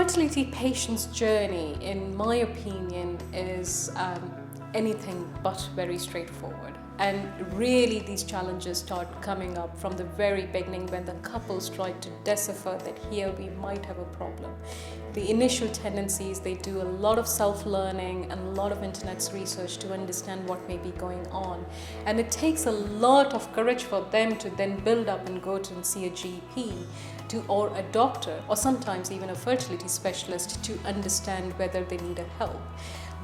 fertility patient's journey, in my opinion, is anything but very straightforward. And really these challenges start coming up from the very beginning when the couples try to decipher that here we might have a problem. The initial tendencies, they do a lot of self-learning and a lot of internet research to understand what may be going on. And it takes a lot of courage for them to then build up and go to and see a GP or a doctor, or sometimes even a fertility specialist, to understand whether they need a help.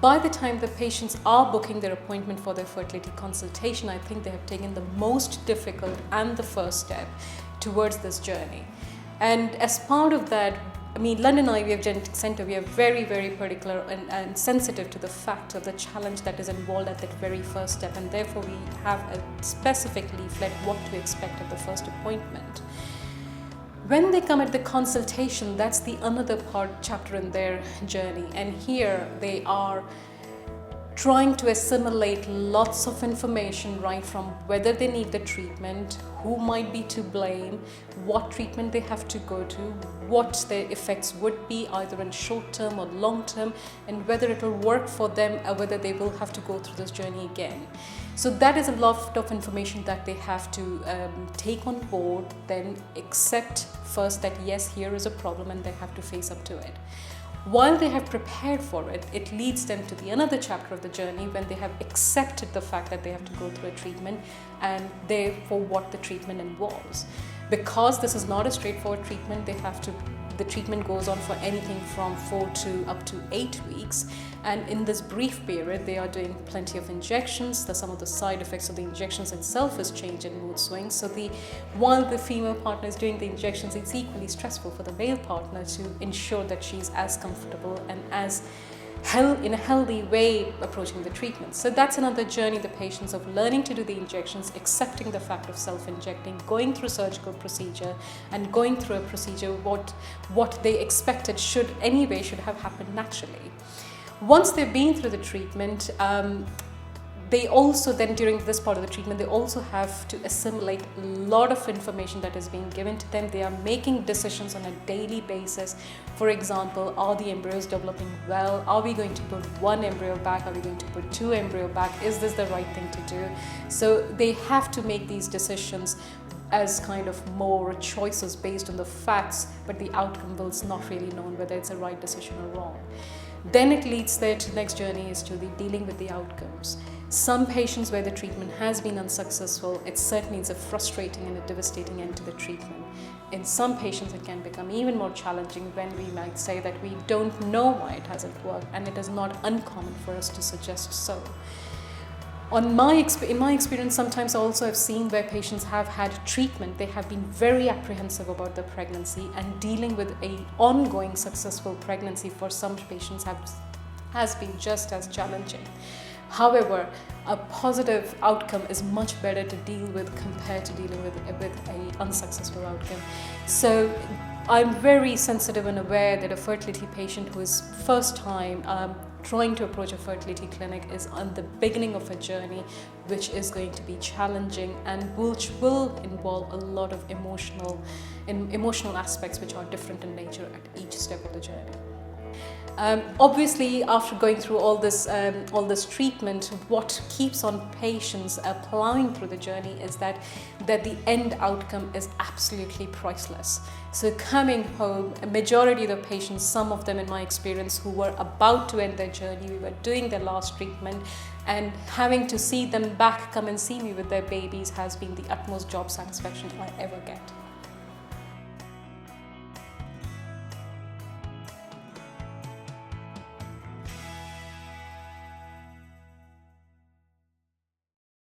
By the time the patients are booking their appointment for their fertility consultation, I think they have taken the most difficult and the first step towards this journey. And as part of that, London IVF Genetic Center, we are very, very particular and sensitive to the fact of the challenge that is involved at that very first step, and therefore we have a specific leaflet what to expect at the first appointment. When they come at the consultation, that's the another chapter in their journey, and here they are trying to assimilate lots of information, right from whether they need the treatment, who might be to blame, what treatment they have to go to, what their effects would be either in short term or long term, and whether it will work for them or whether they will have to go through this journey again. So that is a lot of information that they have to take on board, then accept first that yes, here is a problem, and they have to face up to it. While they have prepared for it, it leads them to the another chapter of the journey when they have accepted the fact that they have to go through a treatment and therefore what the treatment involves. Because this is not a straightforward treatment, the treatment goes on for anything from 4 to up to 8 weeks, and in this brief period they are doing plenty of injections. Some of the side effects of the injections itself is change in mood swings. So while the female partner is doing the injections, it's equally stressful for the male partner to ensure that she's as comfortable and as in a healthy way approaching the treatment. So that's another journey, the patients of learning to do the injections, accepting the fact of self-injecting, going through surgical procedure, and going through a procedure what they expected should have happened naturally. Once they've been through the treatment, they also then, during this part of the treatment, they also have to assimilate a lot of information that is being given to them. They are making decisions on a daily basis. For example, are the embryos developing well? Are we going to put 1 embryo back? Are we going to put 2 embryo back? Is this the right thing to do? So they have to make these decisions as kind of more choices based on the facts, but the outcome will not really known whether it's a right decision or wrong. Then it leads there to the next journey is to the dealing with the outcomes. Some patients where the treatment has been unsuccessful, it certainly is a frustrating and a devastating end to the treatment. In some patients it can become even more challenging when we might say that we don't know why it hasn't worked, and it is not uncommon for us to suggest so. In my experience, sometimes also I've seen where patients have had treatment, they have been very apprehensive about the pregnancy, and dealing with an ongoing successful pregnancy for some patients has been just as challenging. However, a positive outcome is much better to deal with compared to dealing with an unsuccessful outcome. So I'm very sensitive and aware that a fertility patient who is first time trying to approach a fertility clinic is on the beginning of a journey which is going to be challenging and which will involve a lot of emotional aspects which are different in nature at each step of the journey. Obviously, after going through all this treatment, what keeps on patients plowing through the journey is that the end outcome is absolutely priceless. So coming home, a majority of the patients, some of them in my experience who were about to end their journey, we were doing their last treatment, and having to see them back come and see me with their babies has been the utmost job satisfaction I ever get.